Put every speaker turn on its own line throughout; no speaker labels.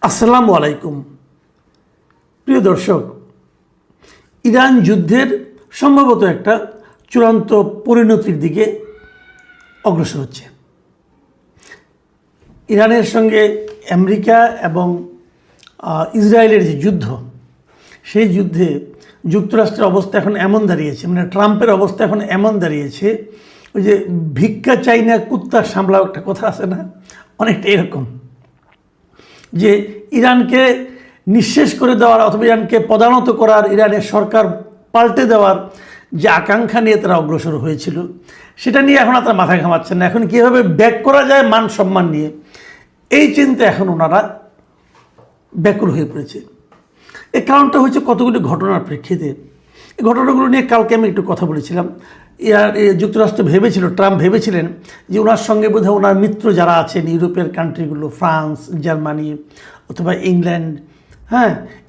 আসসালামু আলাইকুম প্রিয় দর্শক, ইরান যুদ্ধের সম্ভবত একটা চূড়ান্ত পরিণতির দিকে অগ্রসর হচ্ছে। ইরানের সঙ্গে আমেরিকা এবং ইসরায়েলের যে যুদ্ধ, সেই যুদ্ধে যুক্তরাষ্ট্রের অবস্থা এখন এমন দাঁড়িয়েছে, মানে ট্রাম্পের অবস্থা এখন এমন দাঁড়িয়েছে, ওই যে ভিক্ষা চাই না কুত্তা সামলাও একটা কথা আছে না, অনেকটা এরকম যে ইরানকে নিঃশেষ করে দেওয়ার অথবা ইরানকে পদানত করার, ইরানের সরকার পাল্টে দেওয়ার যে আকাঙ্ক্ষা নিয়ে তারা অগ্রসর হয়েছিল, সেটা নিয়ে এখন তারা মাথা ঘামাচ্ছেন না। এখন কীভাবে ব্যাক করা যায় মান সম্মান নিয়ে, এই চিন্তা এখন ওনারা ব্যাকুল হয়ে পড়েছে। এই কারণটা হচ্ছে কতগুলি ঘটনার প্রেক্ষিতে। এই ঘটনাগুলো নিয়ে কালকে আমি একটু কথা বলেছিলাম। যুক্তরাষ্ট্র ভেবেছিল, ট্রাম্প ভেবেছিলেন যে ওনার সঙ্গে বোধহয় ওনার মিত্র যারা আছেন ইউরোপের কান্ট্রিগুলো, ফ্রান্স, জার্মানি অথবা ইংল্যান্ড,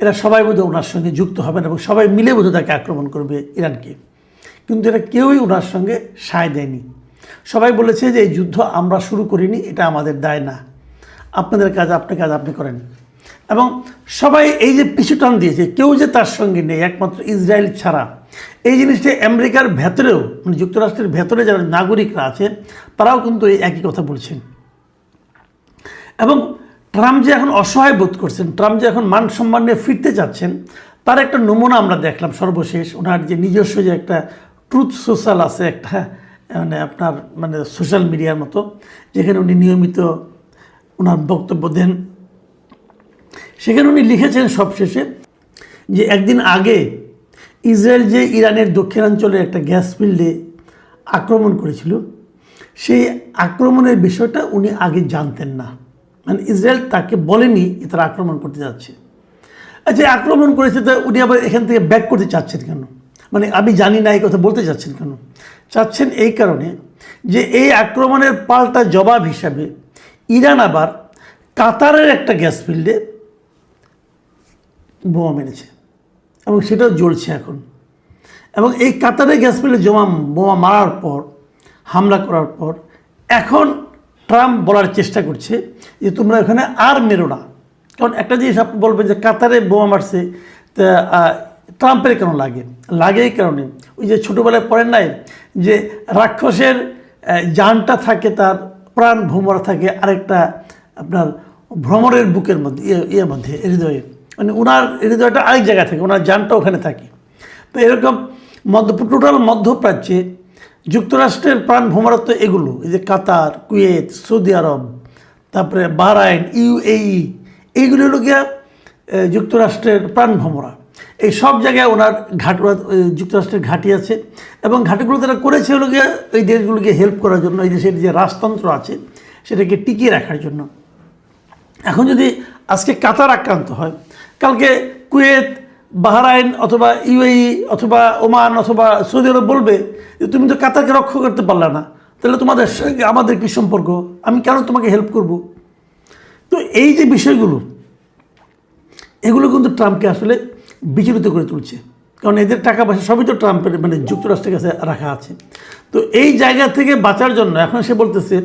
এরা সবাই বোধহয় ওনার সঙ্গে যুক্ত হবেন এবং সবাই মিলে বোধহয় তাকে আক্রমণ করবে ইরানকে। কিন্তু এরা কেউই ওনার সঙ্গে সায় দেয়নি। সবাই বলেছে যে এই যুদ্ধ আমরা শুরু করিনি, এটা আমাদের দায় না, আপনাদের কাজ আপনি করেন। এবং সবাই এই যে পিছু টান দিয়েছে, কেউ যে তার সঙ্গে নেই একমাত্র ইসরায়েল ছাড়া। এই জিনিসটা আমেরিকার ভেতরেও, মানে যুক্তরাষ্ট্রের ভেতরে যারা নাগরিকরা আছে তারাও কিন্তু এই একই কথা বলছেন। এবং ট্রাম্প যে এখন অসহায় বোধ করছেন, ট্রাম্প যে এখন মান সম্মান নিয়ে ফিরতে চাচ্ছেন, তার একটা নমুনা আমরা দেখলাম সর্বশেষ। ওনার যে নিজস্ব যে একটা ট্রুথ সোশ্যাল আছে, একটা মানে সোশ্যাল মিডিয়ার মতো, যেখানে উনি নিয়মিত ওনার বক্তব্য দেন, সেখানে উনি লিখেছেন সবশেষে যে একদিন আগে ইসরায়েল যে ইরানের দক্ষিণাঞ্চলে একটা গ্যাস ফিল্ডে আক্রমণ করেছিল, সেই আক্রমণের বিষয়টা উনি আগে জানতেন না। মানে ইসরায়েল তাকে বলেনি যে তারা আক্রমণ করতে যাচ্ছে। আচ্ছা, আক্রমণ করেছে তা উনি আবার এখান থেকে ব্যাক করতে চাচ্ছেন কেন? মানে আমি জানি না এই কথা বলতে চাচ্ছেন কেন? চাচ্ছেন এই কারণে যে এই আক্রমণের পাল্টা জবাব হিসাবে ইরান আবার কাতারের একটা গ্যাস ফিল্ডে বোমা মেরেছে এবং সেটাও জ্বলছে এখন। এবং এই কাতারে গ্যাস ফিল্ডে বোমা মারার পর, হামলা করার পর, এখন ট্রাম্প বলার চেষ্টা করছে যে তোমরা এখানে আর মেরো না। কারণ একটা জিনিস আপনি বলবেন যে কাতারে বোমা মারছে, তা ট্রাম্পের কেন লাগে এই কারণে, ওই যে ছোটোবেলায় পড়েন নাই যে রাক্ষসের জানটা থাকে, তার প্রাণ ভ্রমরা থাকে আরেকটা আপনার ভ্রমরের বুকের মধ্যে, মধ্যে হৃদয়ে, মানে ওনার হৃদয়টা আরেক জায়গায় থাকে, ওনার জানটা ওখানে থাকে। তো এরকম টোটাল মধ্যপ্রাচ্যে যুক্তরাষ্ট্রের প্রাণ ভ্রমরত্ব এগুলো, এই যে কাতার, কুয়েত, সৌদি আরব, তারপরে বাহরাইন, UAE, এইগুলো হলো গিয়া যুক্তরাষ্ট্রের প্রাণ ভ্রমরা। এই সব জায়গায় ওনার যুক্তরাষ্ট্রের ঘাঁটি আছে এবং ঘাঁটিগুলো তারা করেছে হলো গিয়া এই দেশগুলোকে হেল্প করার জন্য, এই দেশের যে রাজতন্ত্র আছে সেটাকে টিকিয়ে রাখার জন্য। এখন যদি আজকে কাতার আক্রান্ত হয়, কালকে কুয়েত, বাহরাইন অথবা UAE অথবা ওমান অথবা সৌদি আরব বলবে যে তুমি তো কাতারকে রক্ষা করতে পারলে না, তাহলে তোমাদের সঙ্গে আমাদের কী সম্পর্ক, আমি কেন তোমাকে হেল্প করব? তো এই যে বিষয়গুলো, এগুলো কিন্তু ট্রাম্পকে আসলে বিচলিত করে তুলছে। কারণ এদের টাকা পয়সা সবই তো ট্রাম্পের, মানে যুক্তরাষ্ট্রের কাছে রাখা আছে। তো এই জায়গা থেকে বাঁচার জন্য এখন সে বলতেছে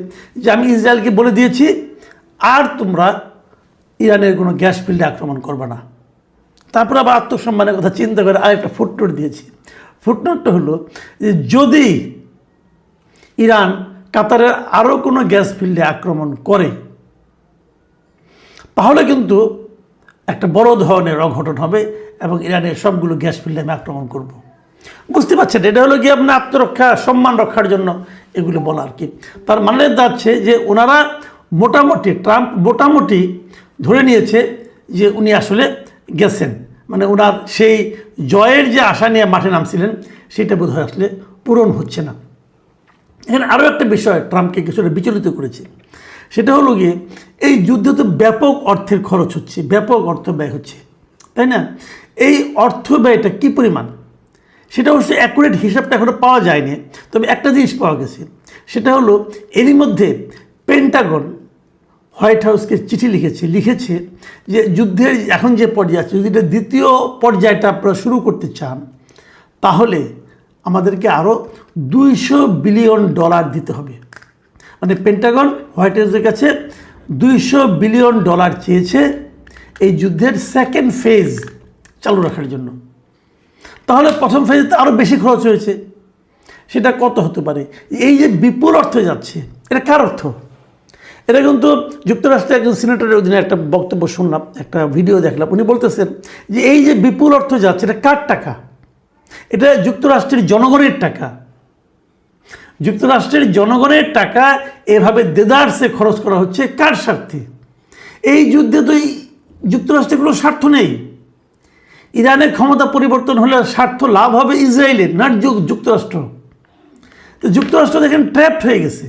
যে আমি ইসরায়েলকে বলে দিয়েছি আর তোমরা ইরানের কোনো গ্যাস ফিল্ডে আক্রমণ করবে না। তারপর আবার আত্মসম্মানের কথা চিন্তা করে আরেকটা ফুটনোট দিয়েছি। ফুটনোটটা হলো যে যদি ইরান কাতারের আরও কোনো গ্যাস ফিল্ডে আক্রমণ করে, তাহলে কিন্তু একটা বড় ধরনের অঘটন হবে এবং ইরানের সবগুলো গ্যাস ফিল্ডে আমি আক্রমণ করব। বুঝতে পারছেন, এটা হলো গিয়ে আপনার আত্মরক্ষা, সম্মান রক্ষার জন্য এগুলো বলা আর কি। তার মানে যাচ্ছে যে ওনারা মোটামুটি, ট্রাম্প মোটামুটি ধরে নিয়েছে যে উনি আসলে গেছেন, মানে ওনার সেই জয়ের যে আশা নিয়ে মাঠে নামছিলেন সেটা বোধহয় আসলে পূরণ হচ্ছে না। এখানে আরও একটা বিষয় ট্রাম্পকে কিছুটা বিচলিত করেছে, সেটা হলো গিয়ে এই যুদ্ধে তো ব্যাপক অর্থের খরচ হচ্ছে, ব্যাপক অর্থ ব্যয় হচ্ছে, তাই না? এই অর্থ ব্যয়টা কী পরিমাণ সেটা অবশ্য অ্যাকুরেট হিসাবটা এখনও পাওয়া যায়নি। তবে একটা জিনিস পাওয়া গেছে, সেটা হলো এরই মধ্যে পেন্টাগন হোয়াইট হাউসকে চিঠি লিখেছে যে যুদ্ধের এখন যে পর্যায়ে আছে, যদি এটা দ্বিতীয় পর্যায়টা আপনারা শুরু করতে চান, তাহলে আমাদেরকে আরও $200 বিলিয়ন দিতে হবে। মানে পেন্টাগন হোয়াইট হাউসের কাছে $200 বিলিয়ন চেয়েছে এই যুদ্ধের সেকেন্ড ফেজ চালু রাখার জন্য। তাহলে প্রথম ফেজে আরও বেশি খরচ হয়েছে, সেটা কত হতে পারে? এই যে বিপুল অর্থ যাচ্ছে, এটা কার অর্থ? এটা কিন্তু যুক্তরাষ্ট্রের একজন সিনেটরের অধীনে একটা বক্তব্য শুনলাম, একটা ভিডিও দেখলাম, উনি বলতেছেন যে এই যে বিপুল অর্থ যাচ্ছে, এটা কার টাকা? এটা যুক্তরাষ্ট্রের জনগণের টাকা। যুক্তরাষ্ট্রের জনগণের টাকা এভাবে দেদারসে খরচ করা হচ্ছে কার স্বার্থে? এই যুদ্ধে তো যুক্তরাষ্ট্রের কোনো স্বার্থ নেই। ইরানের ক্ষমতা পরিবর্তন হলে স্বার্থ লাভ হবে ইসরায়েলের, না যুক্তরাষ্ট্র। তো যুক্তরাষ্ট্র দেখেন ট্র্যাপড হয়ে গেছে,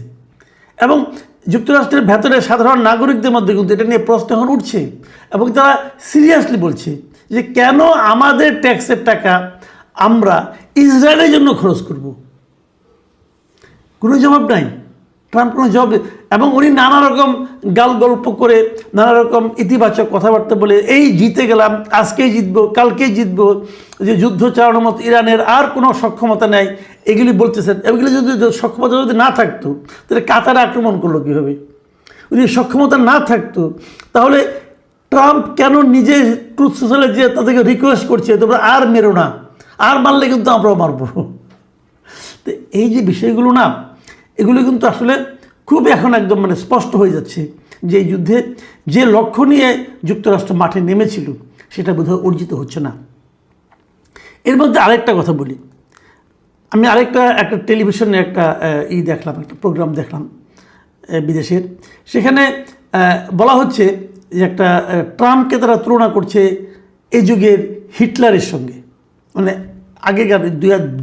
এবং যুক্তরাষ্ট্রের ভেতরে সাধারণ নাগরিকদের মধ্যে কিন্তু এটা নিয়ে প্রশ্ন এখন উঠছে, এবং তারা সিরিয়াসলি বলছে যে কেন আমাদের ট্যাক্সের টাকা আমরা ইসরায়েলের জন্য খরচ করব? কোনো জবাব নাই, ট্রাম্প কোনো জবাব। এবং উনি নানা রকম গাল গল্প করে, নানা রকম ইতিবাচক কথাবার্তা বলে, এই জিতে গেলাম, আজকেই জিতবো, কালকেই জিতবো, যে যুদ্ধ চালানোর মতো ইরানের আর কোনো সক্ষমতা নেই, এগুলি বলতেছেন। এগুলি যদি সক্ষমতা যদি না থাকতো, তাহলে কাতারে আক্রমণ করলো কীভাবে? যদি সক্ষমতা না থাকতো, তাহলে ট্রাম্প কেন নিজে ট্রুথ সোশ্যালে যে তাদেরকে রিকোয়েস্ট করছে তোমরা আর মেরো না, আর মারলে কিন্তু আমরাও মারবো? তো এই যে বিষয়গুলো না, এগুলো কিন্তু আসলে খুব এখন একদম মানে স্পষ্ট হয়ে যাচ্ছে যে এই যুদ্ধে যে লক্ষ্য নিয়ে যুক্তরাষ্ট্র মাঠে নেমেছিল সেটা বোধহয় অর্জিত হচ্ছে না। এর মধ্যে আরেকটা কথা বলি, আমি একটা টেলিভিশনে একটা দেখলাম, একটা প্রোগ্রাম দেখলাম বিদেশের, সেখানে বলা হচ্ছে যে একটা ট্রাম্পকে তারা তুলনা করছে এই যুগের হিটলারের সঙ্গে। মানে আগেকার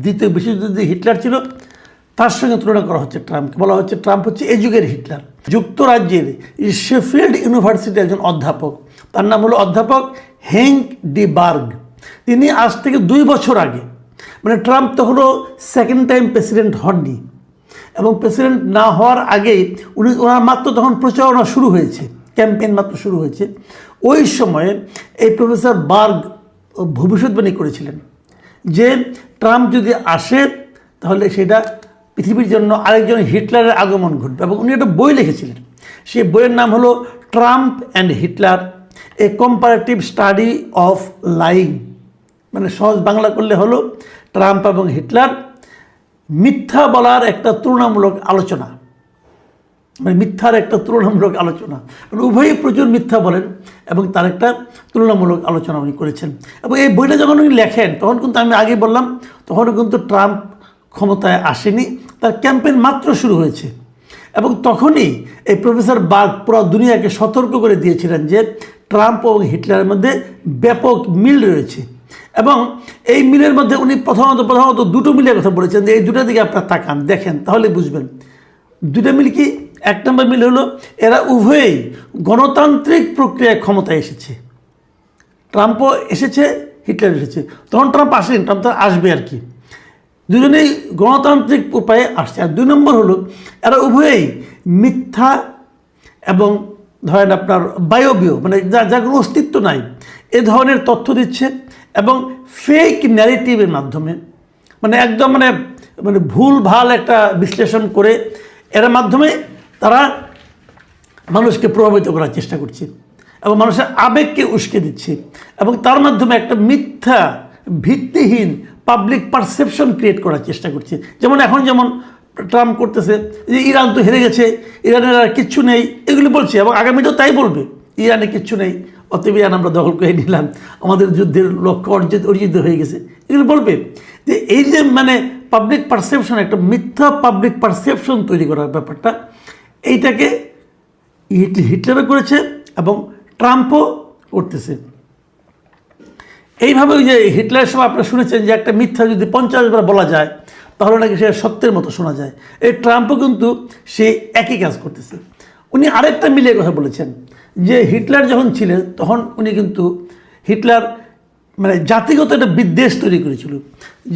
দ্বিতীয় বিশ্বযুদ্ধে হিটলার ছিল তার সঙ্গে তুলনা করা হচ্ছে ট্রাম্পকে। বলা হচ্ছে ট্রাম্প হচ্ছে এই যুগের হিটলার। যুক্তরাজ্যের শেফিল্ড ইউনিভার্সিটির একজন অধ্যাপক, তার নাম হলো অধ্যাপক হেঙ্ক ডি বার্গ। তিনি আজ থেকে 2 বছর আগে, মানে ট্রাম্প তখনও সেকেন্ড টাইম প্রেসিডেন্ট হননি, এবং প্রেসিডেন্ট না হওয়ার আগেই ওনার মাত্র তখন প্রচারণা শুরু হয়েছে, ক্যাম্পেইন মাত্র শুরু হয়েছে। ওই সময়ে এই প্রফেসর বার্গ ভবিষ্যৎবাণী করেছিলেন যে ট্রাম্প যদি আসে তাহলে সেটা পৃথিবীর জন্য আরেকজন হিটলারের আগমন ঘটবে। এবং উনি একটা বই লিখেছিলেন, সেই বইয়ের নাম হলো Trump and Hitler, A comparative study of lying. মানে সহজ বাংলা করলে হলো ট্রাম্প এবং হিটলার মিথ্যা বলার একটা তুলনামূলক আলোচনা, মানে মিথ্যার একটা তুলনামূলক আলোচনা। মানে উভয়ই প্রচুর মিথ্যা বলেন এবং তার একটা তুলনামূলক আলোচনা উনি করেছেন। এবং এই বইটা যখন উনি লেখেন তখন কিন্তু আমি আগে বললাম তখনও কিন্তু ট্রাম্প ক্ষমতায় আসেনি, তার ক্যাম্পেইন মাত্র শুরু হয়েছে। এবং তখনই এই প্রফেসর বার্গ পুরো দুনিয়াকে সতর্ক করে দিয়েছিলেন যে ট্রাম্প এবং হিটলারের মধ্যে ব্যাপক মিল রয়েছে। এবং এই মিলের মধ্যে উনি প্রথমত দুটো মিলের কথা বলেছেন, যে এই দুটো দিকে আপনারা তাকান, দেখেন, তাহলে বুঝবেন। দুটো মিল কি? 1 নম্বর মিল হলো এরা উভয়েই গণতান্ত্রিক প্রক্রিয়ায় ক্ষমতায় এসেছে। ট্রাম্পও এসেছে, হিটলার এসেছে। তখন ট্রাম্প আসেন, ট্রাম্প তো আসবে আর কি। দুজনেই গণতান্ত্রিক উপায়ে আসছে। আর 2 নম্বর হলো এরা উভয়েই মিথ্যা এবং ধরেন আপনার বায়বীয়, মানে যার কোনো অস্তিত্ব নাই, এ ধরনের তথ্য দিচ্ছে এবং ফেক ন্যারেটিভের মাধ্যমে, মানে একদম মানে ভুল ভাল একটা বিশ্লেষণ করে এর মাধ্যমে তারা মানুষকে প্রভাবিত করার চেষ্টা করছে এবং মানুষের আবেগকে উস্কে দিচ্ছে এবং তার মাধ্যমে একটা মিথ্যা ভিত্তিহীন পাবলিক পারসেপশন ক্রিয়েট করার চেষ্টা করছে। যেমন এখন যেমন ট্রাম্প করতেছে যে ইরান তো হেরে গেছে, ইরানের আর কিচ্ছু নেই, এগুলি বলছে এবং আগামীতেও তাই বলবে, ইরানে কিচ্ছু নেই, অতএব ইরান আমরা দখল করে নিলাম, আমাদের যুদ্ধের লক্ষ্য অর্জিত হয়ে গেছে, এগুলো বলবে। যে এই যে মানে পাবলিক পারসেপশন, একটা মিথ্যা পাবলিক পারসেপশন তৈরি করার ব্যাপারটা, এইটাকে হিটলারও করেছে এবং ট্রাম্পও করতেছে। এইভাবে ওই যে হিটলারের সময় আপনারা শুনেছেন যে একটা মিথ্যা যদি 50 বার বলা যায় তাহলে নাকি সে সত্যের মতো শোনা যায়। এই ট্রাম্পও কিন্তু সে একই কাজ করতেছে। উনি আরেকটা মিলিয়ে কথা বলেছেন যে হিটলার যখন ছিলেন তখন উনি কিন্তু হিটলার মানে জাতিগত একটা বিদ্বেষ তৈরি করেছিল,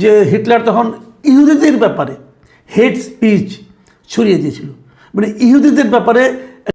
যে হিটলার তখন ইহুদিদের ব্যাপারে হেট স্পিচ ছড়িয়ে দিয়েছিল, মানে ইহুদিদের ব্যাপারে